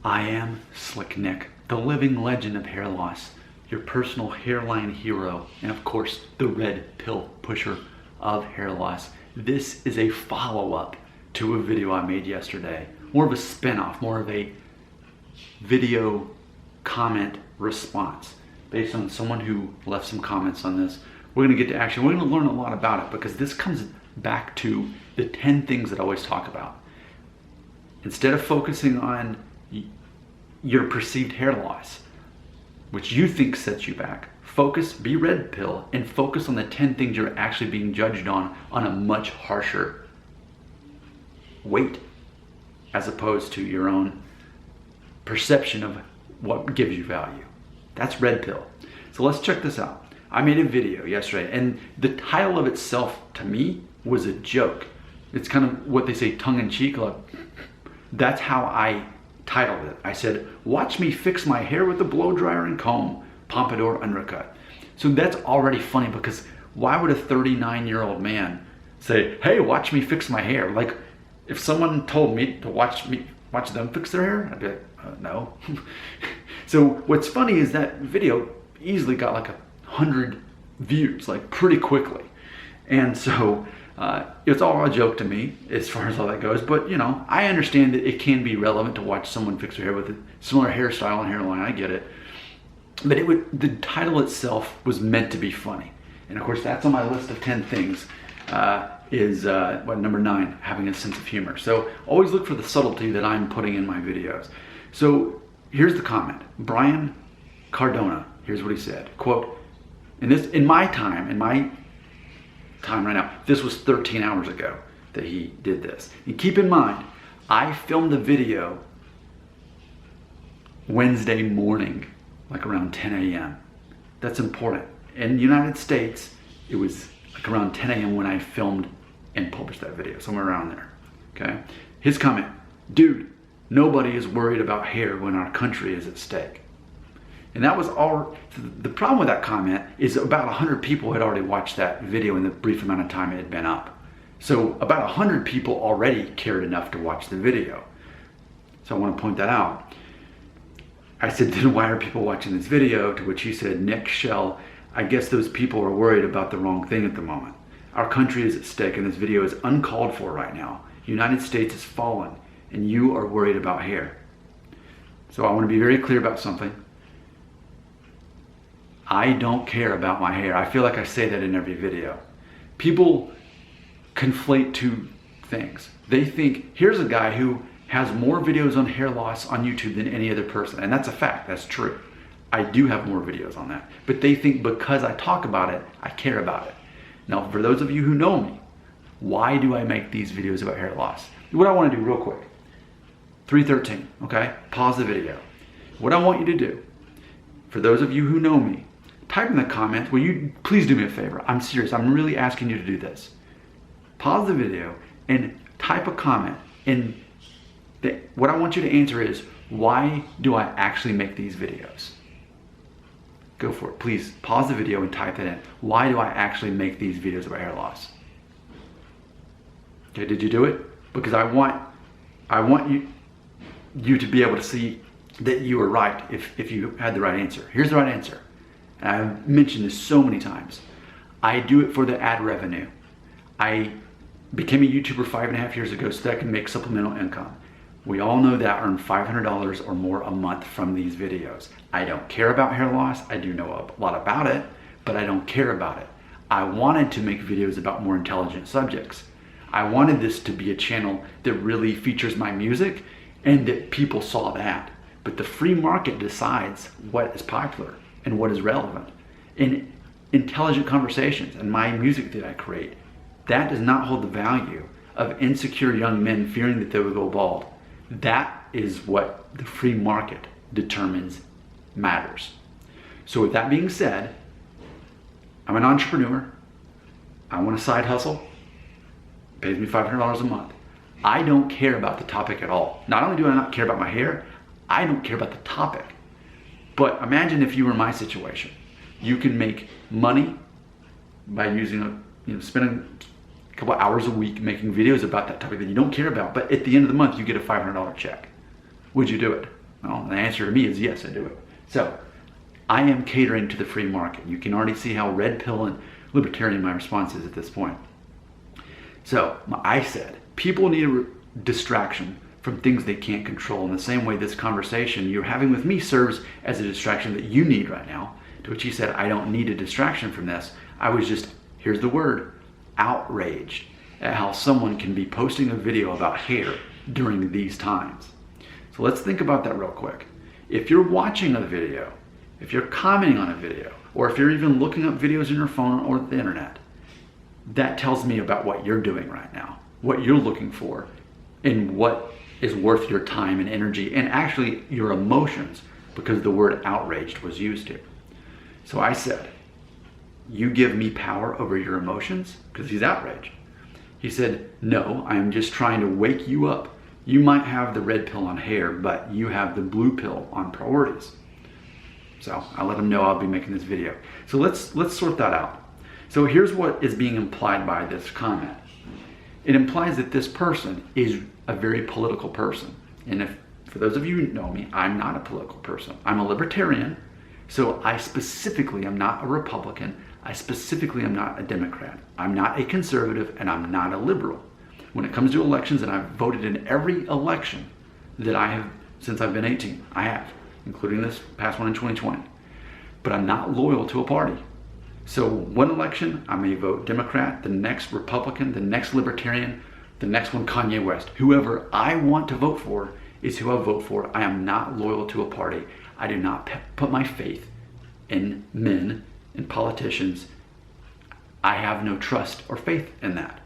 I am Slick Nick, the living legend of hair loss, your personal hairline hero, and of course, the red pill pusher of hair loss. This is a follow-up to a video I made yesterday, more of a spin-off, more of a video comment response based on someone who left some comments on this. We're gonna get to action. We're gonna learn a lot about it because this comes back to the 10 things that I always talk about. Instead of focusing on your perceived hair loss, which you think sets you back, be red pill and focus on the 10 things you're actually being judged on a much harsher weight, as opposed to your own perception of what gives you value. That's red pill. So let's check this out. I made a video yesterday and the title of itself to me was a joke. It's kind of what they say tongue-in-cheek. That's how I titled it. I said, watch me fix my hair with a blow dryer and comb, pompadour undercut. So that's already funny because why would a 39-year-old man say, hey, watch me fix my hair? Like if someone told me to watch them fix their hair, I'd be like, no. So what's funny is that video easily got like 100 views, like pretty quickly. And so it's all a joke to me as far as all that goes, but you know, I understand that it can be relevant to watch someone fix their hair with a similar hairstyle and hairline. I get it, but the title itself was meant to be funny, and of course that's on my list of 10 things. Number 9, having a sense of humor. So always look for the subtlety that I'm putting in my videos. So here's the comment. Brian Cardona. Here's what he said. Quote: in my time right now, this was 13 hours ago that he did this. And keep in mind, I filmed the video Wednesday morning, like around 10 a.m. That's important. In the United States, it was like around 10 a.m. when I filmed and published that video, somewhere around there, okay? His comment: dude, nobody is worried about hair when our country is at stake. And that was all. The problem with that comment is about 100 people had already watched that video in the brief amount of time it had been up. So about 100 people already cared enough to watch the video. So I want to point that out. I said, then why are people watching this video? To which he said, Nick Shell, I guess those people are worried about the wrong thing at the moment. Our country is at stake and this video is uncalled for right now. United States has fallen and you are worried about hair. So I want to be very clear about something. I don't care about my hair. I feel like I say that in every video. People conflate two things. They think, here's a guy who has more videos on hair loss on YouTube than any other person. And that's a fact, that's true. I do have more videos on that. But they think because I talk about it, I care about it. Now, for those of you who know me, why do I make these videos about hair loss? What I want to do real quick, 3:13, okay? Pause the video. What I want you to do, for those of you who know me, type in the comments, will you please do me a favor? I'm serious, I'm really asking you to do this. Pause the video and type a comment. And what I want you to answer is, why do I actually make these videos? Go for it. Please pause the video and type that in. Why do I actually make these videos about hair loss? Okay, did you do it? Because I want you to be able to see that you were right if you had the right answer. Here's the right answer. And I've mentioned this so many times. I do it for the ad revenue. I became a YouTuber 5.5 years ago so that I can make supplemental income. We all know that I earn $500 or more a month from these videos. I don't care about hair loss. I do know a lot about it, but I don't care about it. I wanted to make videos about more intelligent subjects. I wanted this to be a channel that really features my music and that people saw that. But the free market decides what is popular and what is relevant. In intelligent conversations and my music that I create, that does not hold the value of insecure young men fearing that they will go bald. That is what the free market determines matters. So with that being said, I'm an entrepreneur. I want a side hustle. It pays me $500 a month. I don't care about the topic at all. Not only do I not care about my hair, I don't care about the topic. But imagine if you were in my situation. You can make money by spending a couple hours a week making videos about that topic that you don't care about, but at the end of the month you get a $500 check. Would you do it? Well, the answer to me is yes, I do it. So I am catering to the free market. You can already see how red pill and libertarian my response is at this point. So I said, people need a distraction from things they can't control. In the same way this conversation you're having with me serves as a distraction that you need right now. To which he said, I don't need a distraction from this. I was just, here's the word, outraged at how someone can be posting a video about hair during these times. So let's think about that real quick. If you're watching a video, if you're commenting on a video, or if you're even looking up videos on your phone or the internet, that tells me about what you're doing right now, what you're looking for, and what is worth your time and energy, and actually your emotions, because the word outraged was used here. So I said, you give me power over your emotions? Because he's outraged. He said, no, I am just trying to wake you up. You might have the red pill on hair, but you have the blue pill on priorities. So I let him know I'll be making this video. So let's sort that out. So here's what is being implied by this comment. It implies that this person is a very political person. And if, for those of you who know me, I'm not a political person. I'm a libertarian. So I specifically am not a Republican. I specifically am not a Democrat. I'm not a conservative, and I'm not a liberal. When it comes to elections, and I've voted in every election that I have since I've been 18, I have, including this past one in 2020. But I'm not loyal to a party. So one election, I may vote Democrat, the next Republican, the next Libertarian, the next one Kanye West. Whoever I want to vote for is who I vote for. I am not loyal to a party. I do not put my faith in men and politicians. I have no trust or faith in that.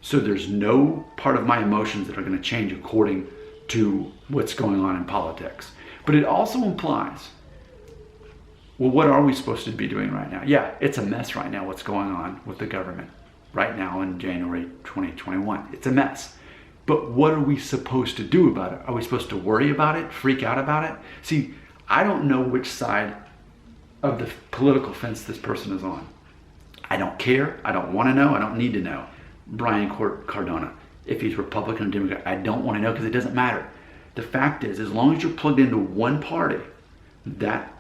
So there's no part of my emotions that are going to change according to what's going on in politics. But it also implies, well, what are we supposed to be doing right now? Yeah, it's a mess right now what's going on with the government right now in January 2021. It's a mess. But what are we supposed to do about it? Are we supposed to worry about it, freak out about it? See, I don't know which side of the political fence this person is on. I don't care. I don't want to know. I don't need to know. Brian Cardona, if he's Republican or Democrat, I don't want to know because it doesn't matter. The fact is, as long as you're plugged into one party, that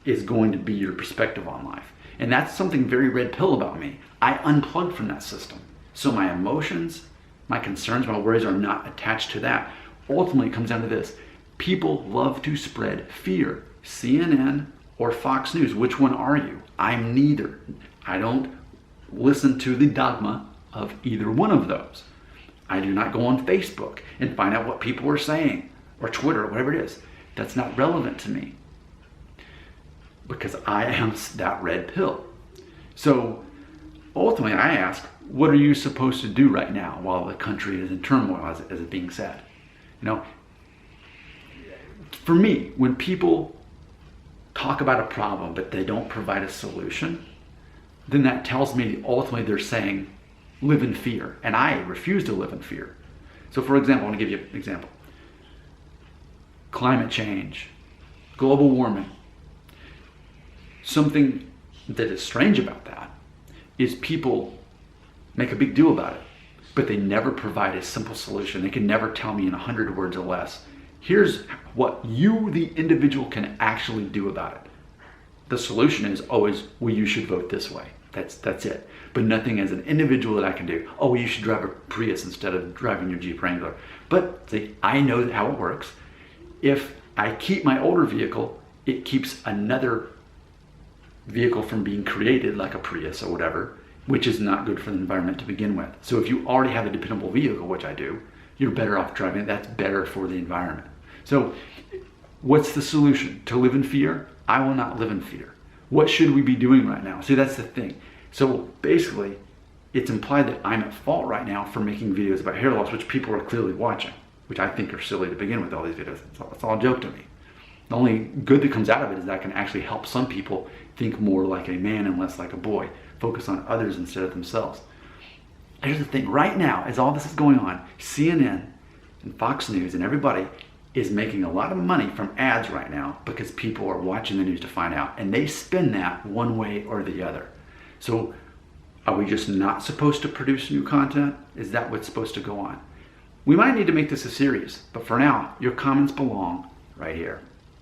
is going to be your perspective on life. And that's something very red pill about me. I unplugged from that system. So my emotions, my concerns, my worries are not attached to that. Ultimately, it comes down to this. People love to spread fear. CNN or Fox News, which one are you? I'm neither. I don't listen to the dogma of either one of those. I do not go on Facebook and find out what people are saying, or Twitter, or whatever it is. That's not relevant to me, because I am that red pill. So ultimately I ask, what are you supposed to do right now while the country is in turmoil, as it's being said? You know, for me, when people talk about a problem but they don't provide a solution, then that tells me ultimately they're saying live in fear, and I refuse to live in fear. So for example, I want to give you an example. Climate change, global warming. Something that is strange about that is people make a big deal about it, but they never provide a simple solution. They can never tell me in 100 words or less, here's what you, the individual, can actually do about it. The solution is always, well, you should vote this way. That's it. But nothing as an individual that I can do. Oh, you should drive a Prius instead of driving your Jeep Wrangler. But see, I know how it works. If I keep my older vehicle, it keeps another vehicle from being created, like a Prius or whatever, which is not good for the environment to begin with. So if you already have a dependable vehicle, which I do, you're better off driving it. That's better for the environment. So what's the solution? To live in fear? I will not live in fear. What should we be doing right now? See, that's the thing. So basically, it's implied that I'm at fault right now for making videos about hair loss, which people are clearly watching, which I think are silly to begin with, all these videos. It's all a joke to me. The only good that comes out of it is that I can actually help some people think more like a man and less like a boy, focus on others instead of themselves. Here's the thing, right now, as all this is going on, CNN and Fox News and everybody is making a lot of money from ads right now because people are watching the news to find out, and they spin that one way or the other. So are we just not supposed to produce new content? Is that what's supposed to go on? We might need to make this a series, but for now, your comments belong right here.